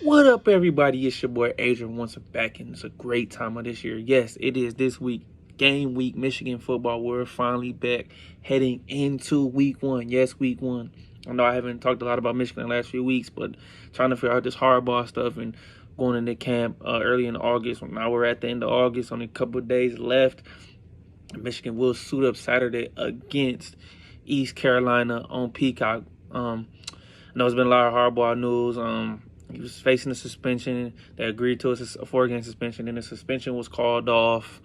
What up, everybody? It's your boy Adrian once back, and it's a great time of this year. Yes, it is this week, game week, Michigan football. We're finally back, heading into week one. Yes, week one. I know I haven't talked a lot about Michigan in the last few weeks, but trying to figure out this Harbaugh stuff and going into camp early in August. Now we're at the end of August, only a couple of days left. Michigan will suit up Saturday against East Carolina on Peacock. I know there's been a lot of Harbaugh news. He was facing a suspension. They agreed to a 4-game suspension, and the suspension was called off.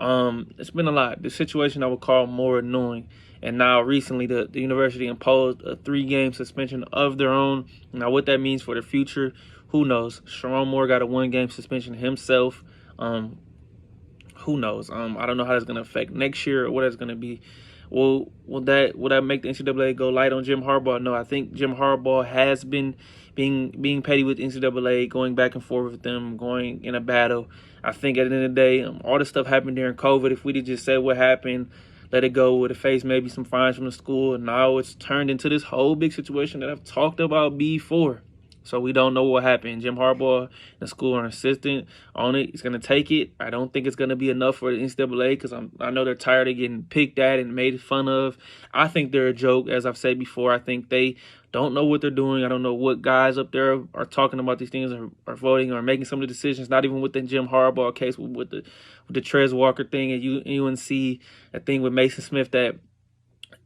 It's been a lot. The situation I would call more annoying. And now recently the university imposed a 3-game suspension of their own. Now what that means for the future, who knows? Sharon Moore got a 1-game suspension himself. Who knows? I don't know how that's going to affect next year or what it's going to be. Will that make the NCAA go light on Jim Harbaugh? No, I think Jim Harbaugh has been being petty with NCAA, going back and forth with them, going in a battle. I think at the end of the day, all this stuff happened during COVID. If we'd have just said what happened, let it go, would have faced maybe some fines from the school, and now it's turned into this whole big situation that I've talked about before. So we don't know what happened. Jim Harbaugh and the school are insistent on it. He's going to take it. I don't think it's going to be enough for the NCAA because I know they're tired of getting picked at and made fun of. I think they're a joke, as I've said before. I think they don't know what they're doing. I don't know what guys up there are talking about these things or are voting or making some of the decisions, not even with the Jim Harbaugh case, with the Trez Walker thing at UNC, a thing with Mason Smith that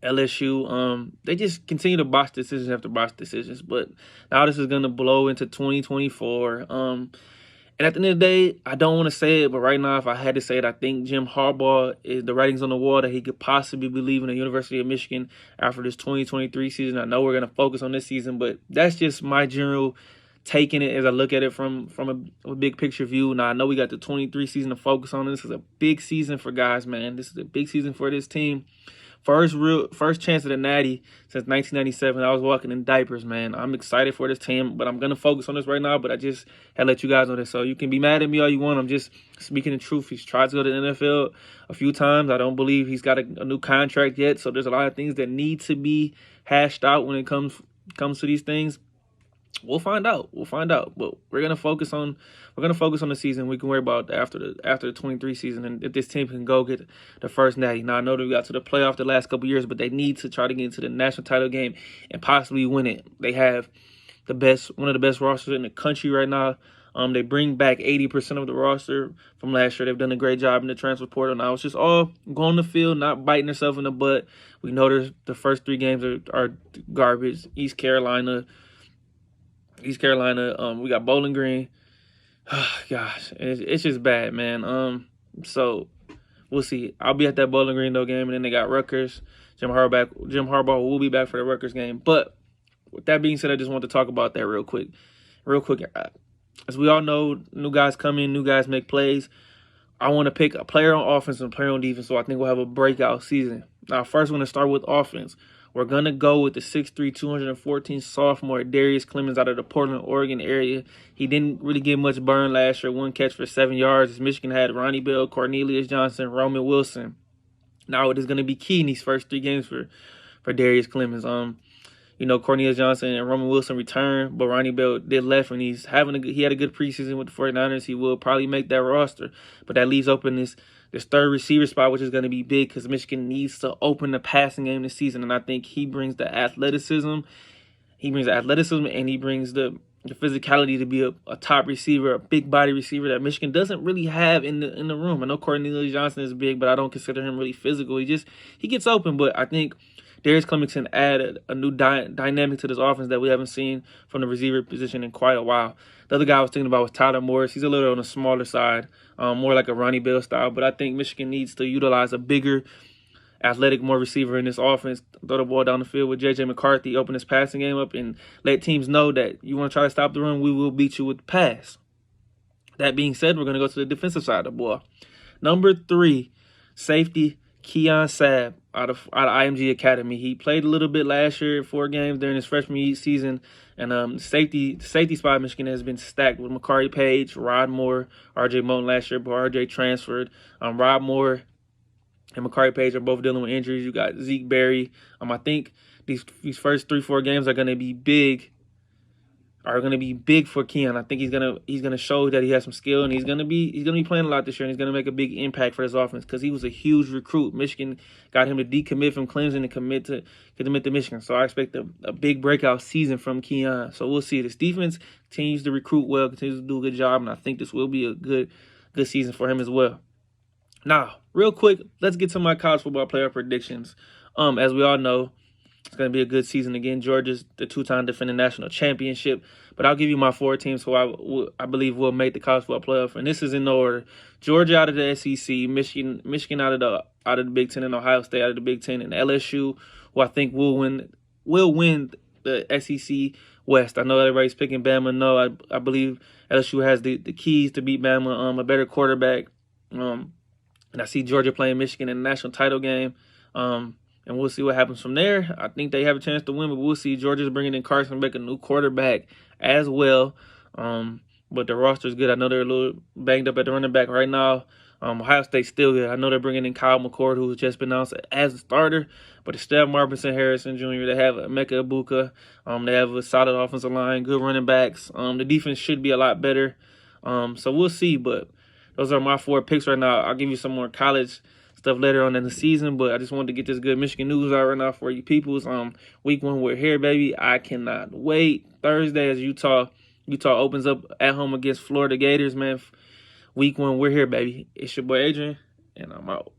LSU, they just continue to botch decisions after botch decisions. But now this is going to blow into 2024. And at the end of the day, I don't want to say it, but right now, if I had to say it, I think Jim Harbaugh is the writings on the wall that he could possibly be leaving the University of Michigan after this 2023 season. I know we're going to focus on this season, but that's just my general take in it as I look at it from a big picture view. Now, I know we got the 23 season to focus on. This is a big season for guys, man. This is a big season for this team. First chance at the Natty since 1997. I was walking in diapers, man. I'm excited for this team, but I'm going to focus on this right now. But I just had to let you guys know this. So you can be mad at me all you want. I'm just speaking the truth. He's tried to go to the NFL a few times. I don't believe he's got a new contract yet. So there's a lot of things that need to be hashed out when it comes to these things. We'll find out. But we're gonna focus on the season. We can worry about after the 23 season, and if this team can go get the first natty. Now I know they got to the playoff the last couple years, but they need to try to get into the national title game and possibly win it. They have one of the best rosters in the country right now. They bring back 80% of the roster from last year. They've done a great job in the transfer portal. Now it's just all going on the field, not biting themselves in the butt. We know the first 3 games are garbage. East Carolina, we got Bowling Green. Gosh, it's just bad, man. So we'll see. I'll be at that Bowling Green though game, and then they got Rutgers. Jim Harbaugh will be back for the Rutgers game. But with that being said, I just want to talk about that real quick. As we all know, new guys come in, new guys make plays. I want to pick a player on offense and a player on defense, so I think we'll have a breakout season. Now, first, we're going to start with offense. We're going to go with the 6'3", 214 sophomore Darius Clemens out of the Portland, Oregon area. He didn't really get much burn last year, 1 catch for 7 yards. Michigan had Ronnie Bell, Cornelius Johnson, Roman Wilson. Now it is going to be key in these first 3 games for Darius Clemens. Cornelius Johnson and Roman Wilson returned, but Ronnie Bell did left, and he had a good preseason with the 49ers. He will probably make that roster, but that leaves open this 3rd receiver spot, which is going to be big because Michigan needs to open the passing game this season, and I think he brings the athleticism. And he brings the physicality to be a top receiver, a big body receiver that Michigan doesn't really have in the room. I know Cornelius Johnson is big, but I don't consider him really physical. He gets open, but I think Darius Clemens can add a new dynamic to this offense that we haven't seen from the receiver position in quite a while. The other guy I was thinking about was Tyler Morris. He's a little on the smaller side, more like a Ronnie Bell style, but I think Michigan needs to utilize a bigger, athletic, more receiver in this offense, throw the ball down the field with J.J. McCarthy, open his passing game up, and let teams know that you want to try to stop the run, we will beat you with the pass. That being said, we're going to go to the defensive side of the ball. Number 3, safety Keon Sabb out of IMG Academy. He played a little bit last year, 4 games during his freshman season, and safety spot in Michigan has been stacked with Makari Page, Rod Moore, R.J. Moten last year, but R.J. transferred. Rod Moore and Makari Page are both dealing with injuries. You got Zeke Berry. I think these first 3-4 games are going to be big are going to be big for Keon. I think he's gonna show that he has some skill, and he's gonna be playing a lot this year, and he's gonna make a big impact for this offense because he was a huge recruit. Michigan got him to decommit from Clemson and commit to Michigan. So I expect a big breakout season from Keon. So we'll see. This defense continues to recruit well, continues to do a good job, and I think this will be a good season for him as well. Now, real quick, let's get to my college football player predictions. As we all know, it's going to be a good season again. Georgia's the two-time defending national championship. But I'll give you my 4 teams who I believe will make the college football playoff. And this is in order: Georgia out of the SEC, Michigan out of the Big Ten, and Ohio State out of the Big Ten, and LSU, who I think will win the SEC West. I know everybody's picking Bama. No, I believe LSU has the keys to beat Bama. A better quarterback. And I see Georgia playing Michigan in the national title game. And we'll see what happens from there. I think they have a chance to win, but we'll see. Georgia's bringing in Carson Beck, a new quarterback as well. But the roster's good. I know they're a little banged up at the running back right now. Ohio State's still good. I know they're bringing in Kyle McCord, who's just been announced as a starter. But it's still Marvin Harrison Jr. They have Emeka Ibuka. They have a solid offensive line, good running backs. The defense should be a lot better. So we'll see. But those are my 4 picks right now. I'll give you some more college stuff later on in the season, but I just wanted to get this good Michigan news out right now for you peoples. Week 1, we're here, baby. I cannot wait. Thursday, as Utah opens up at home against Florida Gators, man. Week 1, we're here, baby. It's your boy Adrian, and I'm out.